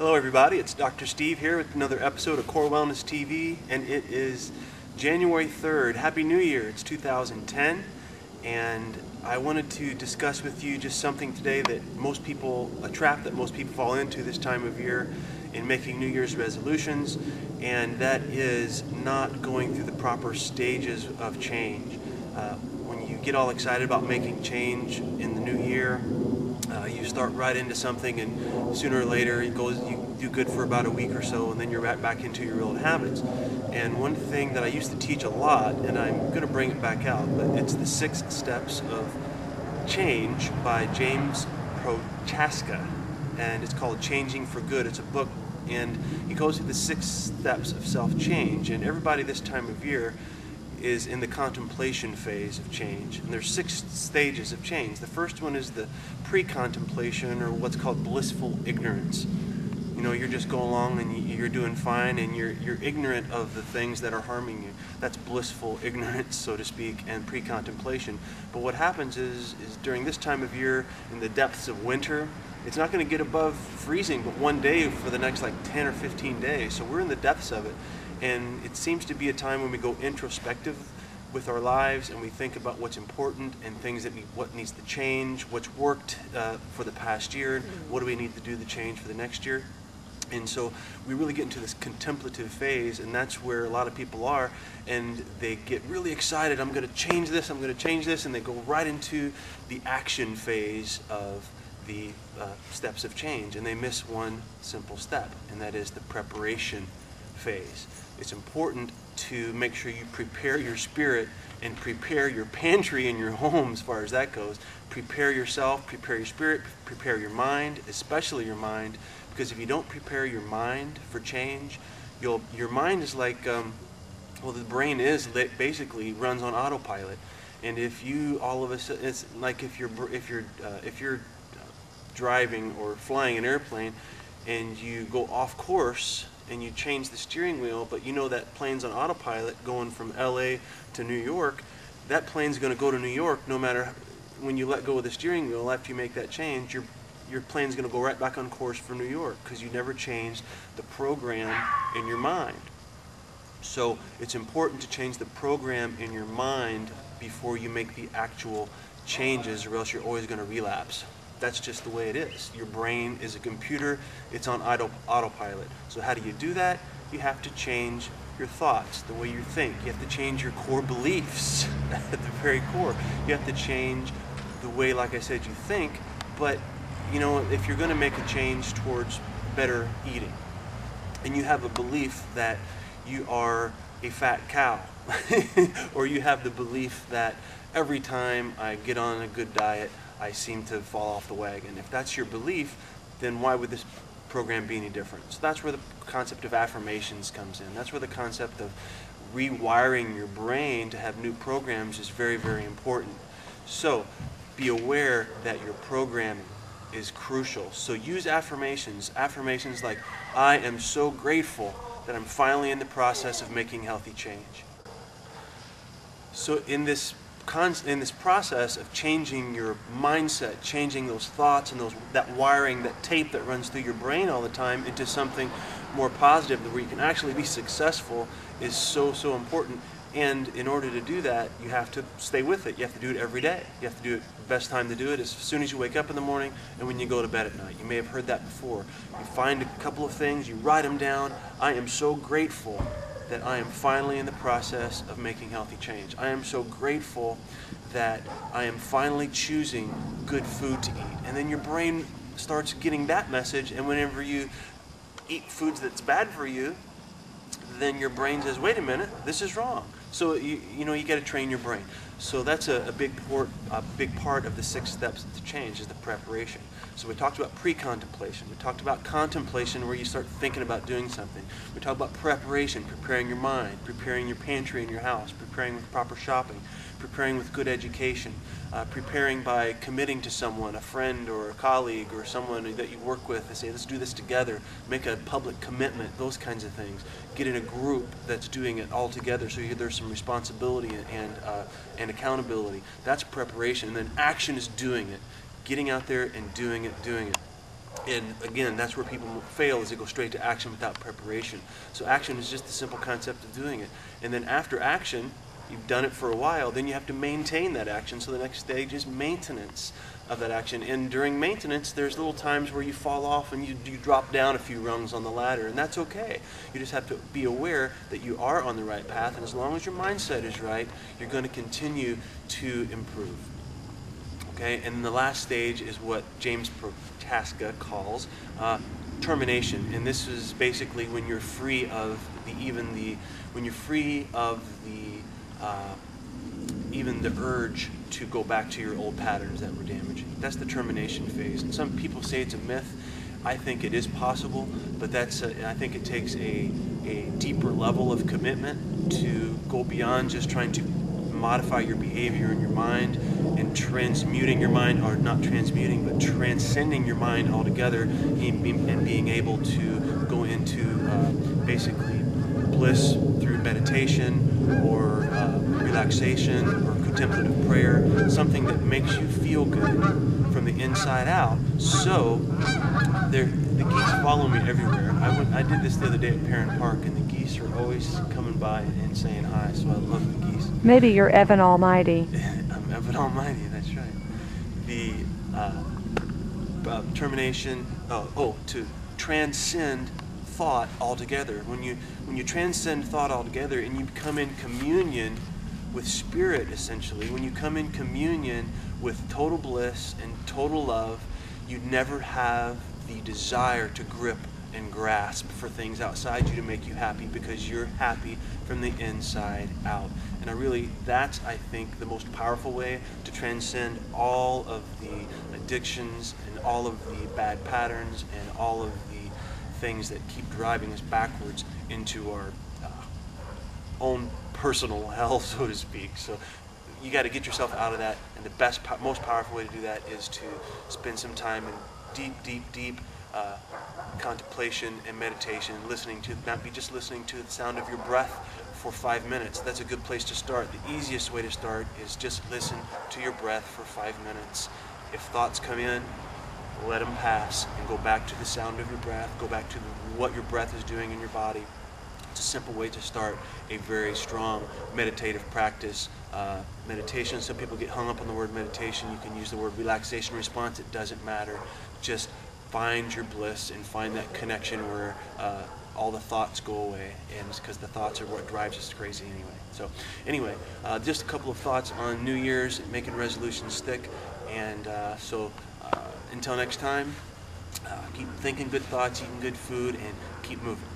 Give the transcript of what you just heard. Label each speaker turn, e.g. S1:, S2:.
S1: Hello everybody, it's Dr. Steve here with another episode of Core Wellness TV, and it is January 3rd. Happy New Year, it's 2010, and I wanted to discuss with you just something today that a trap that most people fall into this time of year in making New Year's resolutions, and that is not going through the proper stages of change. When you get all excited about making change in the new year, you start right into something, and sooner or later you do good for about a week or so, and then you're right back into your old habits. And one thing that I used to teach a lot, and I'm going to bring it back out, but it's the 6 Steps of Change by James Prochaska, and it's called Changing for Good. It's a book, and he goes through the 6 steps of self-change, and everybody this time of year is in the contemplation phase of change. And there's 6 stages of change. The first one is the pre-contemplation, or what's called blissful ignorance. You know, you're just going along and you're doing fine, and you're ignorant of the things that are harming you. That's blissful ignorance, so to speak, and pre-contemplation. But what happens is during this time of year, in the depths of winter, it's not going to get above freezing but one day for the next like 10 or 15 days. So we're in the depths of it. And it seems to be a time when we go introspective with our lives, and we think about what's important and things what needs to change, what's worked for the past year, what do we need to do to change for the next year. And so we really get into this contemplative phase, and that's where a lot of people are, and they get really excited. I'm going to change this, I'm going to change this, and they go right into the action phase of the steps of change, and they miss one simple step, and that is the preparation phase. It's important to make sure you prepare your spirit and prepare your pantry in your home as far as that goes. Prepare yourself, prepare your spirit, prepare your mind, especially your mind, because if you don't prepare your mind for change, your mind is like, well, the brain is basically runs on autopilot. And if you all of a sudden, it's like if you're driving or flying an airplane and you go off course and you change the steering wheel, but you know that plane's on autopilot going from LA to New York, that plane's going to go to New York no matter when you let go of the steering wheel. After you make that change, your plane's going to go right back on course for New York, because you never changed the program in your mind. So it's important to change the program in your mind before you make the actual changes, or else you're always going to relapse. That's just the way it is. Your brain is a computer. It's on autopilot. So how do you do that? You have to change your thoughts, the way you think. You have to change your core beliefs at the very core. You have to change the way, like I said, you think. But, you know, if you're going to make a change towards better eating, and you have a belief that you are a fat cow, or you have the belief that every time I get on a good diet, I seem to fall off the wagon. If that's your belief, then why would this program be any different? So that's where the concept of affirmations comes in. That's where the concept of rewiring your brain to have new programs is very, very important. So be aware that your programming is crucial. So use affirmations. Affirmations like, I am so grateful that I'm finally in the process of making healthy change. So in this process of changing your mindset, changing those thoughts and that wiring, that tape that runs through your brain all the time into something more positive, where you can actually be successful, is so, so important. And in order to do that, you have to stay with it. You have to do it every day. You have to do it. The best time to do it is as soon as you wake up in the morning and when you go to bed at night. You may have heard that before. You find a couple of things, you write them down. I am so grateful that I am finally in the process of making healthy change. I am so grateful that I am finally choosing good food to eat. And then your brain starts getting that message, and whenever you eat foods that's bad for you, then your brain says, wait a minute, this is wrong. So you know, you got to train your brain. So that's a big part of the 6 steps to change, is the preparation. So we talked about pre-contemplation. We talked about contemplation, where you start thinking about doing something. We talked about preparation, preparing your mind, preparing your pantry in your house, preparing with proper shopping, preparing with good education, preparing by committing to someone, a friend or a colleague or someone that you work with, and say, let's do this together, make a public commitment, those kinds of things. Get in a group that's doing it all together, so there's some responsibility and accountability. That's preparation. And then action is doing it, getting out there and doing it. And again, that's where people fail, is they go straight to action without preparation. So action is just the simple concept of doing it. And then after action, you've done it for a while, then you have to maintain that action. So the next stage is maintenance of that action. And during maintenance, there's little times where you fall off and you drop down a few rungs on the ladder, and that's okay. You just have to be aware that you are on the right path, and as long as your mindset is right, you're going to continue to improve. Okay, and the last stage is what James Prochaska calls termination, and this is basically when you're free of even the urge to go back to your old patterns that were damaging. That's the termination phase. And some people say it's a myth. I think it is possible, but I think it takes a deeper level of commitment to go beyond just trying to modify your behavior in your mind and transmuting your mind, or not transmuting, but transcending your mind altogether, and being able to go into basically bliss through meditation or relaxation or contemplative prayer, something that makes you feel good from the inside out. So the geese follow me everywhere. I did this the other day at Perrin Park, and the geese are always coming by and saying hi, so I love the geese.
S2: Maybe you're Evan Almighty.
S1: I'm Evan Almighty, that's right. The termination, to transcend thought altogether. When you transcend thought altogether and you come in communion with spirit, essentially, when you come in communion with total bliss and total love, you never have the desire to grip and grasp for things outside you to make you happy, because you're happy from the inside out. And that's, I think, the most powerful way to transcend all of the addictions and all of the bad patterns and all of the things that keep driving us backwards into our own personal hell, so to speak. So you got to get yourself out of that, and the most powerful way to do that is to spend some time in deep contemplation and meditation, not be just listening to the sound of your breath for 5 minutes. That's a good place to start. The easiest way to start is just listen to your breath for 5 minutes. If thoughts come in, let them pass and go back to the sound of your breath, go back to what your breath is doing in your body. It's a simple way to start a very strong meditative practice. Meditation, some people get hung up on the word meditation. You can use the word relaxation response. It doesn't matter. Just find your bliss and find that connection where all the thoughts go away, and it's because the thoughts are what drives us crazy anyway. So anyway, just a couple of thoughts on New Year's, making resolutions stick, and until next time, keep thinking good thoughts, eating good food, and keep moving.